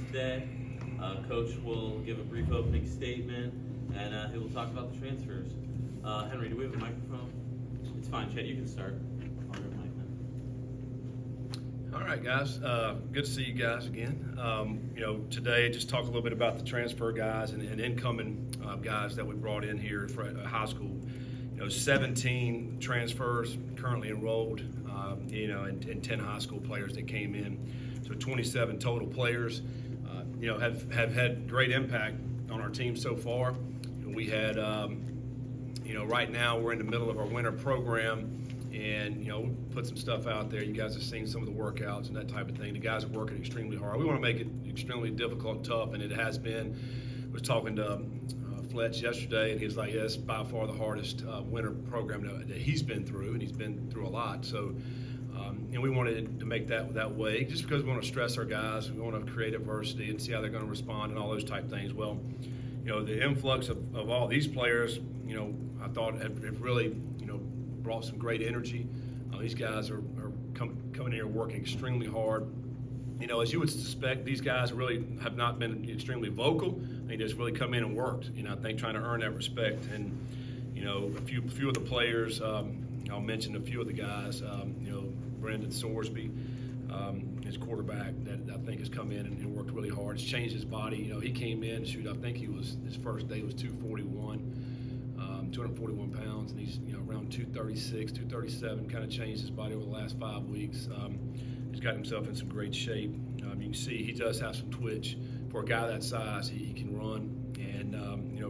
today. Coach will give a brief opening statement, and he will talk about the transfers. Henry, do we have a microphone? It's fine, Chad, you can start. I'll get a mic then. All right, guys. Good to see you guys again. Today, just talk a little bit about the transfer guys and incoming guys that we brought in here for high school. 17 transfers currently enrolled, and 10 high school players that came in. So 27 total players, have had great impact on our team so far. We had, right now we're in the middle of our winter program, and put some stuff out there. You guys have seen some of the workouts and that type of thing. The guys are working extremely hard. We want to make it extremely difficult and tough, and it has been. I was talking to Fletch yesterday, and he was like, "Yeah, it's by far the hardest winter program that he's been through, and he's been through a lot." So, we wanted to make that way, just because we want to stress our guys. We want to create adversity and see how they're going to respond and all those type things. Well, the influx of all these players, I thought have really, brought some great energy. These guys are coming here working extremely hard. As you would suspect, these guys really have not been extremely vocal. They just really come in and worked. I think trying to earn that respect. And a few of the players, I'll mention a few of the guys. Brendan Sorsby, his quarterback, that I think has come in and worked really hard. He's changed his body. He came in. I think his first day was 241 pounds, and he's around 236, 237. Kind of changed his body over the last 5 weeks. He's got himself in some great shape. You can see he does have some twitch. For a guy that size, he can run, and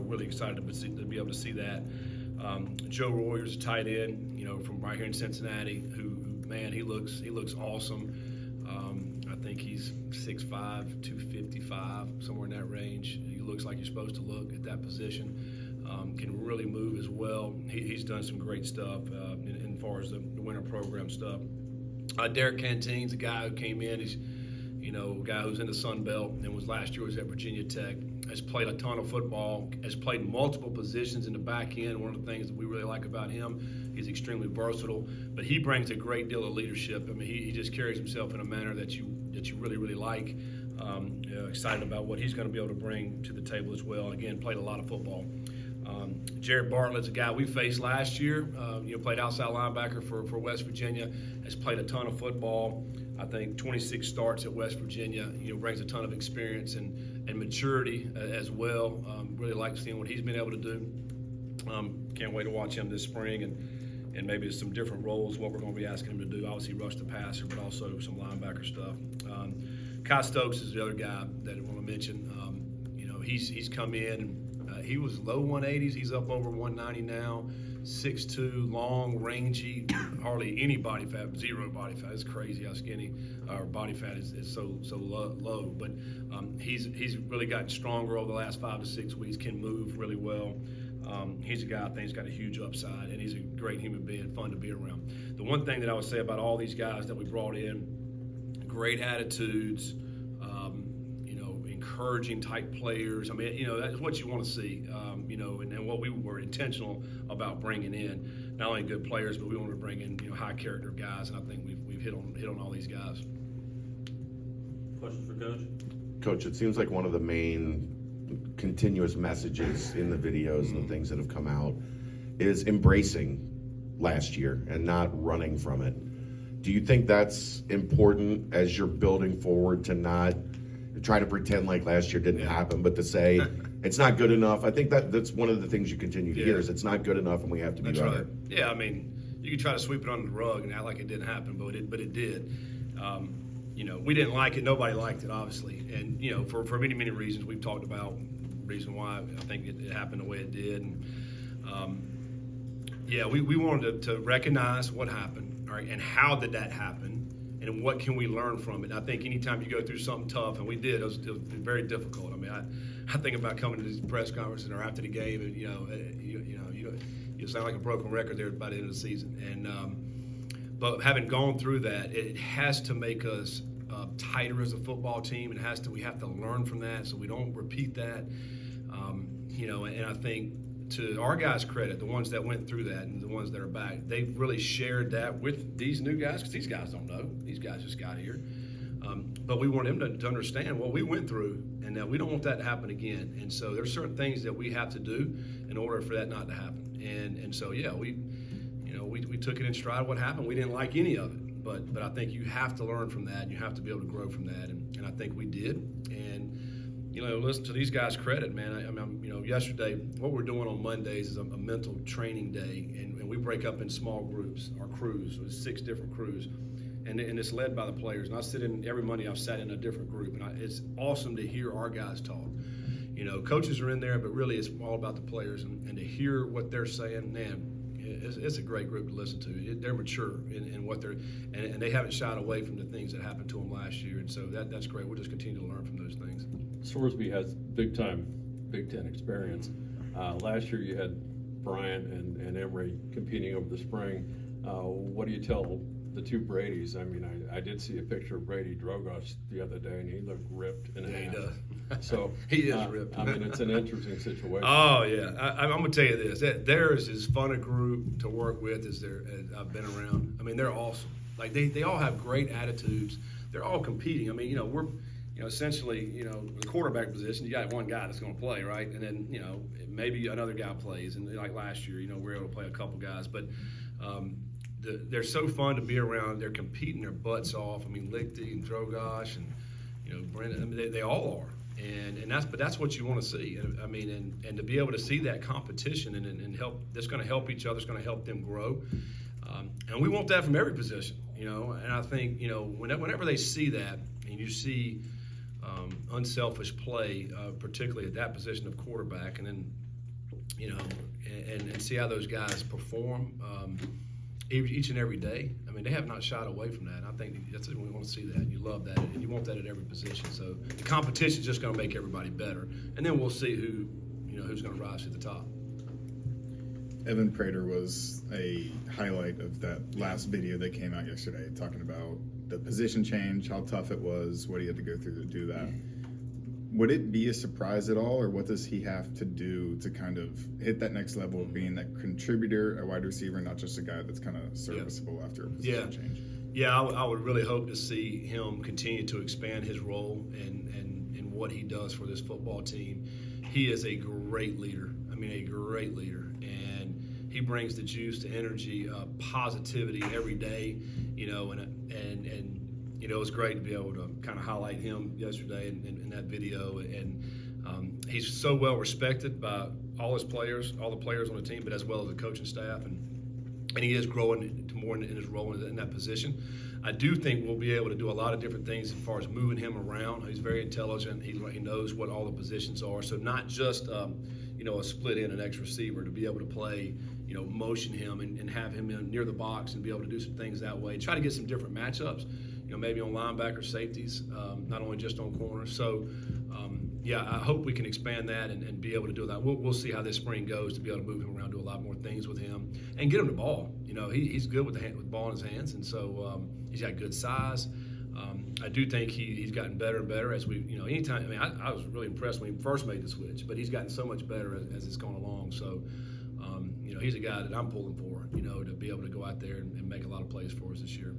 really excited to be able to see that. Joe Royer's a tight end, from right here in Cincinnati, who man, he looks awesome. I think he's 6'5", 255, somewhere in that range. He looks like you're supposed to look at that position. Can really move as well. He's done some great stuff in far as the winter program stuff. Derek Canteen's a guy who came in. He's a guy who's in the Sun Belt and last year was at Virginia Tech. Has played a ton of football. Has played multiple positions in the back end. One of the things that we really like about him, he's extremely versatile. But he brings a great deal of leadership. I mean, he just carries himself in a manner that you really like. Excited about what he's going to be able to bring to the table as well. Again, played a lot of football. Jared Bartlett's a guy we faced last year. Played outside linebacker for West Virginia. Has played a ton of football. I think 26 starts at West Virginia. Brings a ton of experience and maturity as well. Really like seeing what he's been able to do. Can't wait to watch him this spring and maybe some different roles, what we're going to be asking him to do. Obviously rush the passer, but also some linebacker stuff. Kai Stokes is the other guy that I want to mention. He's come in. He was low 180s. He's up over 190 now. 6'2", long, rangy, hardly any body fat, zero body fat. It's crazy how skinny our body fat is so low. But he's really gotten stronger over the last 5 to 6 weeks, can move really well. He's a guy I think has got a huge upside, and he's a great human being, fun to be around. The one thing that I would say about all these guys that we brought in, great attitudes, encouraging type players. I mean, that's what you want to see, and what we were intentional about bringing in. Not only good players, but we wanted to bring in, high character guys, and I think we've hit on all these guys. Questions for Coach? Coach, it seems like one of the main continuous messages in the videos and the things that have come out is embracing last year and not running from it. Do you think that's important as you're building forward to not try to pretend like last year didn't happen, but to say it's not good enough? I think that's one of the things you continue to hear is it's not good enough and we have to be better. Right. Yeah, I mean, you can try to sweep it under the rug and act like it didn't happen, but it did. We didn't like it. Nobody liked it, obviously. And, for many, many reasons we've talked about, the reason why I think it happened the way it did. And, we wanted to recognize what happened, all right, and how did that happen, and what can we learn from it. And I think anytime you go through something tough, and we did, it was very difficult. I mean, I think about coming to these press conferences or after the game, and you sound like a broken record there by the end of the season. And but having gone through that, it has to make us tighter as a football team. We have to learn from that so we don't repeat that. And I think, to our guys' credit, the ones that went through that and the ones that are back, they've really shared that with these new guys, because these guys don't know. These guys just got here. But we want him to understand what we went through, and that we don't want that to happen again. And so there's certain things that we have to do in order for that not to happen. And so yeah, we took it in stride what happened. We didn't like any of it, but I think you have to learn from that, and you have to be able to grow from that, and I think we did. And listen to these guys' credit, man. I mean, yesterday, what we're doing on Mondays is a mental training day, and we break up in small groups, our crews. So it's 6 different crews, and it's led by the players. And I sit in every Monday. I've sat in a different group, and it's awesome to hear our guys talk. Coaches are in there, but really it's all about the players, and to hear what they're saying, man. It's a great group to listen to. They're mature in what they're, and they haven't shied away from the things that happened to them last year, and so that's great. We'll just continue to learn from those things. Sorsby has big-time Big Ten experience. Last year you had Bryant and Emory competing over the spring. What do you tell the two Bradys? I mean, I did see a picture of Brady Drogos the other day, and he looked ripped in half. He does. So he is ripped. I mean, it's an interesting situation. Oh yeah, I'm gonna tell you this: theirs is as fun a group to work with as I've been around. I mean, they're awesome. Like they all have great attitudes. They're all competing. I mean, we're essentially the quarterback position. You got one guy that's going to play, right? And then maybe another guy plays. And like last year, we were able to play a couple guys, but. They're so fun to be around. They're competing their butts off. I mean, Lichty and Drogosh and Brendan. I mean, they all are. And that's what you want to see. I mean, and to be able to see that competition and help, that's going to help each other. It's going to help them grow. And we want that from every position, And I think whenever they see that, and you see unselfish play, particularly at that position of quarterback, and then and see how those guys perform. Each and every day. I mean, they have not shied away from that. I think that's we want to see that. And you love that, and you want that at every position. So the competition is just going to make everybody better, and then we'll see who's going to rise to the top. Evan Prater was a highlight of that last video that came out yesterday, talking about the position change, how tough it was, what he had to go through to do that. Would it be a surprise at all, or what does he have to do to kind of hit that next level of being that contributor, a wide receiver, not just a guy that's kind of serviceable after a position change? Yeah, I would really hope to see him continue to expand his role and what he does for this football team. He is a great leader. I mean, a great leader. And he brings the juice, the energy, positivity every day, and it was great to be able to kind of highlight him yesterday in that video. And he's so well respected by all his players, all the players on the team, but as well as the coaching staff. And he is growing to more in his role in that position. I do think we'll be able to do a lot of different things as far as moving him around. He's very intelligent. He knows what all the positions are. So not just a split in an X receiver, to be able to play, motion him and have him in near the box and be able to do some things that way. Try to get some different matchups. Maybe on linebacker, safeties, not only just on corners. So, I hope we can expand that and be able to do that. We'll see how this spring goes to be able to move him around, do a lot more things with him, and get him the ball. He's good with the ball in his hands, and so he's got good size. I do think he's gotten better and better as we, anytime. I mean, I was really impressed when he first made the switch, but he's gotten so much better as it's gone along. So, he's a guy that I'm pulling for, to be able to go out there and make a lot of plays for us this year.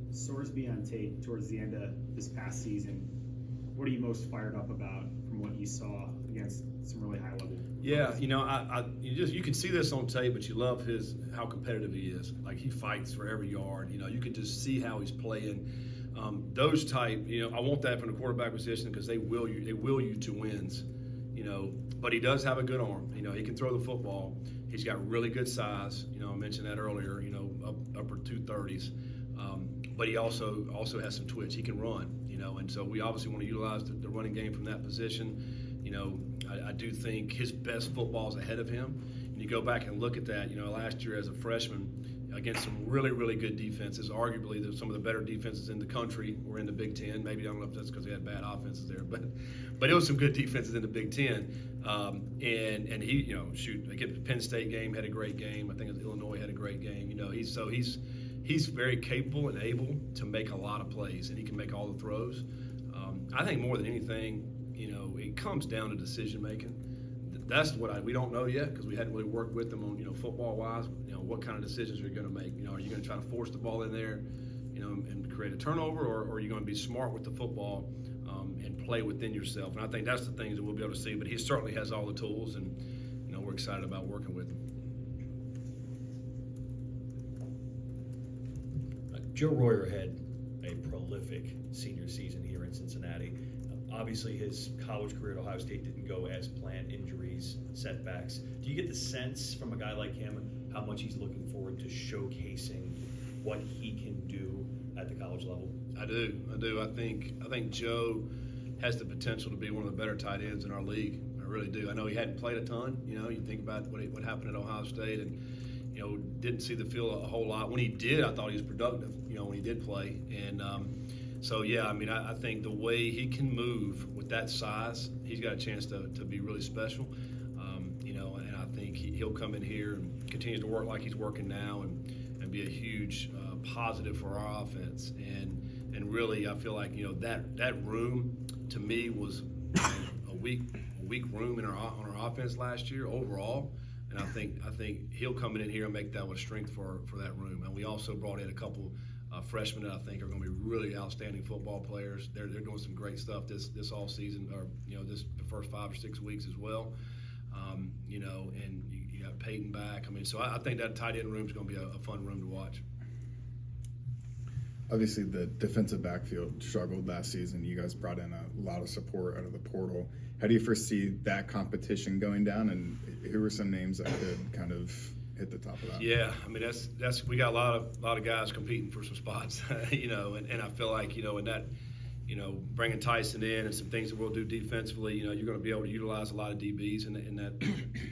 Sorsby on tape towards the end of this past season, what are you most fired up about from what you saw against some really high level? Yeah, you can see this on tape, but you love how competitive he is. Like, he fights for every yard. You can just see how he's playing. Those type, I want that from the quarterback position because they will you to wins. But he does have a good arm. He can throw the football. He's got really good size. I mentioned that earlier. Upper 230s. But he also has some twitch. He can run, and so we obviously want to utilize the running game from that position. I do think his best football is ahead of him. And you go back and look at that, last year as a freshman against some really, really good defenses, arguably some of the better defenses in the country were in the Big Ten. Maybe, I don't know if that's because they had bad offenses there, but it was some good defenses in the Big Ten. And he, again, the Penn State game had a great game. I think Illinois had a great game. He's very capable and able to make a lot of plays, and he can make all the throws. I think more than anything, it comes down to decision making. That's what we don't know yet because we hadn't really worked with them on, football wise. What kind of decisions are you going to make? Are you going to try to force the ball in there? and create a turnover, or are you going to be smart with the football and play within yourself? And I think that's the things that we'll be able to see. But he certainly has all the tools, and we're excited about working with him. Joe Royer had a prolific senior season here in Cincinnati. Obviously, his college career at Ohio State didn't go as planned, injuries, setbacks. Do you get the sense from a guy like him how much he's looking forward to showcasing what he can do at the college level? I do. I think Joe has the potential to be one of the better tight ends in our league. I really do. I know he hadn't played a ton. You think about what happened at Ohio State, and didn't see the field a whole lot. When he did, I thought he was productive. When he did play, and so yeah, I think the way he can move with that size, he's got a chance to be really special. And I think he'll come in here and continue to work like he's working now, and be a huge positive for our offense. And really, I feel like that room to me was a weak room on our offense last year overall. And I think he'll come in here and make that a strength for that room. And we also brought in a couple freshmen that I think are going to be really outstanding football players. They're doing some great stuff this offseason, or the first 5 or 6 weeks as well. And you got Peyton back. So I think that tight end room is going to be a fun room to watch. Obviously, the defensive backfield struggled last season. You guys brought in a lot of support out of the portal. How do you foresee that competition going down, and who are some names that could kind of hit the top of that? Yeah, that's we got a lot of guys competing for some spots, and I feel like in that, bringing Tyson in and some things that we'll do defensively, you're going to be able to utilize a lot of DBs in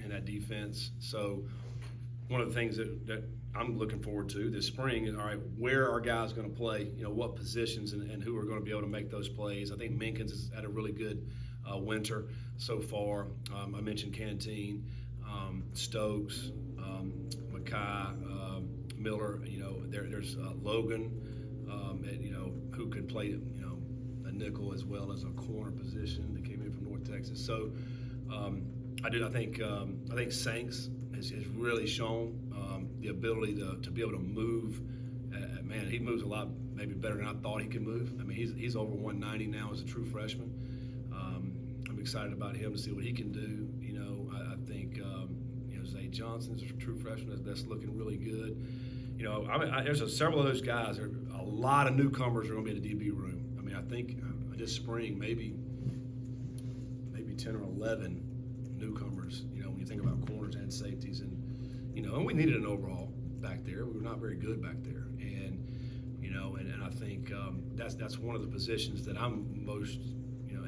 that defense. So one of the things that I'm looking forward to this spring is, all right, where are guys going to play? What positions and who are going to be able to make those plays? I think Minkins has had a really good winter so far. I mentioned Canteen, Stokes, Mackay, Miller. There's Logan, who could play a nickel as well as a corner position that came in from North Texas. So I think Sanks has really shown the ability to be able to move. Man, he moves a lot, maybe better than I thought he could move. He's over 190 now as a true freshman. I'm excited about him to see what he can do. I think Zay Johnson's a true freshman that's looking really good. There's several of those guys. There are a lot of newcomers are going to be in the DB room. I think this spring maybe 10 or 11 newcomers. When you think about corners and safeties, and we needed an overhaul back there. We were not very good back there, and I think that's one of the positions that I'm most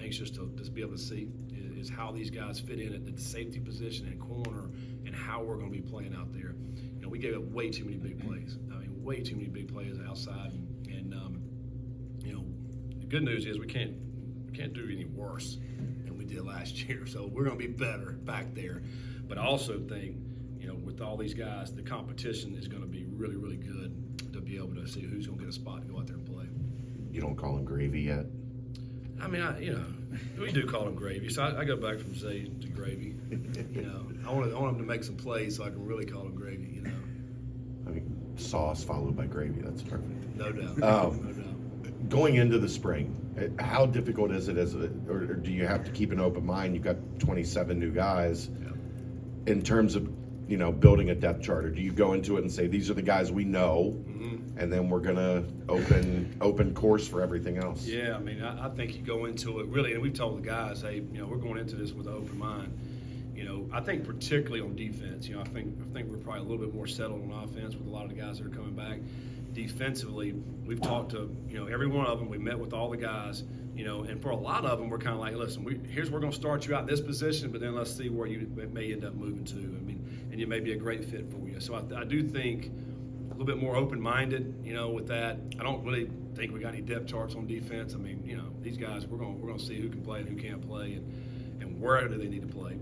anxious to just be able to see is how these guys fit in at the safety position and corner, and how we're going to be playing out there. We gave up way too many big plays. Way too many big plays outside, and the good news is we can't do any worse than we did last year. So we're going to be better back there. But I also think with all these guys, the competition is going to be really, really good to be able to see who's going to get a spot to go out there and play. You don't call him Gravy yet? We do call him Gravy. So I go back from Zay to Gravy. I want him to make some plays so I can really call him Gravy. Sauce followed by gravy. That's perfect. No doubt. No doubt. Going into the spring, how difficult is it or do you have to keep an open mind? You've got 27 new guys. Yeah. In terms of building a depth chart, or do you go into it and say these are the guys we know, and then we're gonna open course for everything else? Yeah, I think you go into it really, and we've told the guys, hey, we're going into this with an open mind. I think particularly on defense, I think we're probably a little bit more settled on offense with a lot of the guys that are coming back. Defensively, we've talked to every one of them. We met with all the guys, and for a lot of them, we're kind of like, listen, here's where we're going to start you out in this position, but then let's see where you may end up moving to. And you may be a great fit for you. So I do think a little bit more open-minded, with that. I don't really think we got any depth charts on defense. These guys, we're going to see who can play and who can't play, and where do they need to play.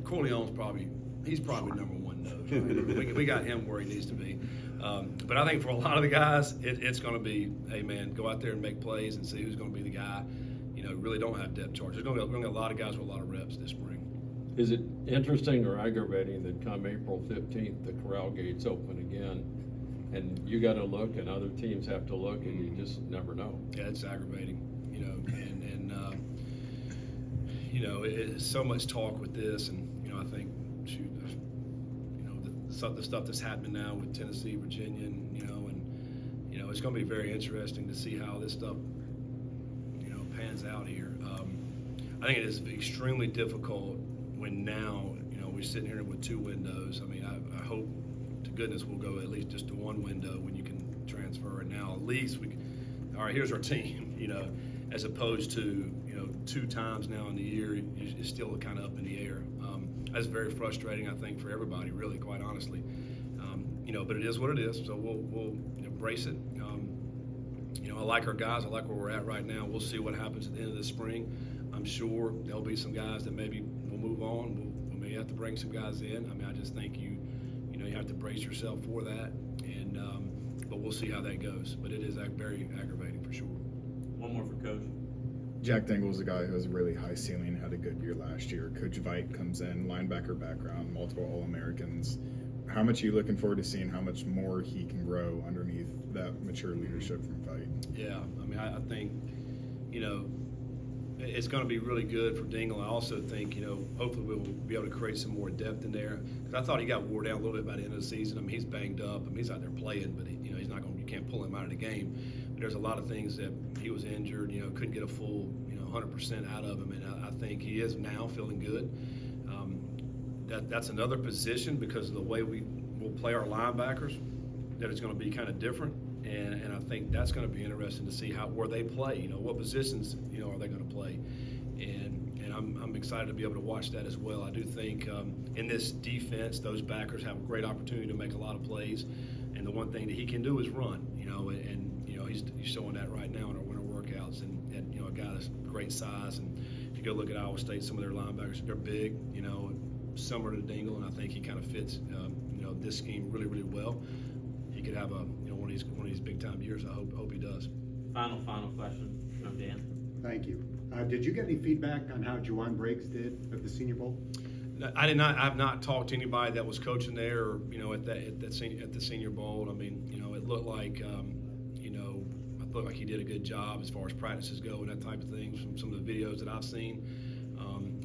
Corleone's probably number one node. We got him where he needs to be. But I think for a lot of the guys, it's going to be, hey, man, go out there and make plays and see who's going to be the guy. Really don't have depth charts. There's going to be a lot of guys with a lot of reps this spring. Is it interesting or aggravating that come April 15th, the corral gates open again and you gotta look, and other teams have to look, and you just never know. Yeah, it's aggravating, you know, you know, it's so much talk with this, and, you know, I think, shoot, you know, the stuff that's happening now with Tennessee, Virginia, and, you know, it's going to be very interesting to see how this stuff, you know, pans out here. I think it is extremely difficult when now, you know, we're sitting here with 2 windows. I mean, I hope to goodness we'll go at least just to 1 window when you can transfer, and now at least all right, here's our team, you know, as opposed to, you know, 2 times now in the year, it's still kind of up in the air. That's very frustrating, I think, for everybody, really, quite honestly. You know, but it is what it is, so we'll embrace it. You know, I like our guys. I like where we're at right now. We'll see what happens at the end of the spring. I'm sure there'll be some guys that maybe will move on. We may have to bring some guys in. I mean, I just think you know, you have to brace yourself for that, and but we'll see how that goes. But it is very aggravating for sure. One more for Coach. Jack Dingle's a guy who has a really high ceiling, had a good year last year. Coach Veit comes in, linebacker background, multiple All-Americans. How much are you looking forward to seeing how much more he can grow underneath that mature leadership from Veit? Yeah, I mean, I think, you know, it's going to be really good for Dingle. I also think, you know, hopefully we'll be able to create some more depth in there. Because I thought he got wore down a little bit by the end of the season. I mean, he's banged up. I mean, he's out there playing, but you know, he's not going. You can't pull him out of the game. But there's a lot of things that he was injured. You know, couldn't get a full, you know, 100% out of him. And I think he is now feeling good. That's another position because of the way we will play our linebackers. That it's going to be kind of different. And I think that's going to be interesting to see where they play. You know, what positions, you know, are they going to play? And I'm excited to be able to watch that as well. I do think in this defense, those backers have a great opportunity to make a lot of plays. And the one thing that he can do is run. You know, and you know he's showing that right now in our winter workouts. And you know, a guy that's great size. And if you go look at Iowa State, some of their linebackers, they're big. You know, similar to Dingle, and I think he kind of fits you know, this scheme really, really well. He could have one of these big time years. I hope he does. Final question from Dan. Thank you. Did you get any feedback on how Juwan Briggs did at the Senior Bowl? I did not. I've not talked to anybody that was coaching there, or you know, at the Senior Bowl. I mean, you know, it looked like you know, I thought like he did a good job as far as practices go and that type of thing from some of the videos that I've seen.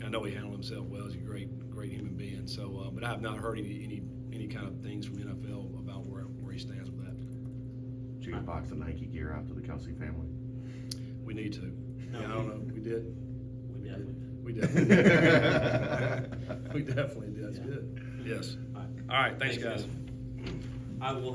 I know he handled himself well. He's a great human being. So, but I have not heard any kind of things from the NFL about where he stands with that. Did you get a box of Nike gear out to the Kelsey family? We need to. No, Yeah, I don't know. We did. We definitely. We definitely did. We definitely did. That's good. Yes. All right. All right. Thanks, guys. I will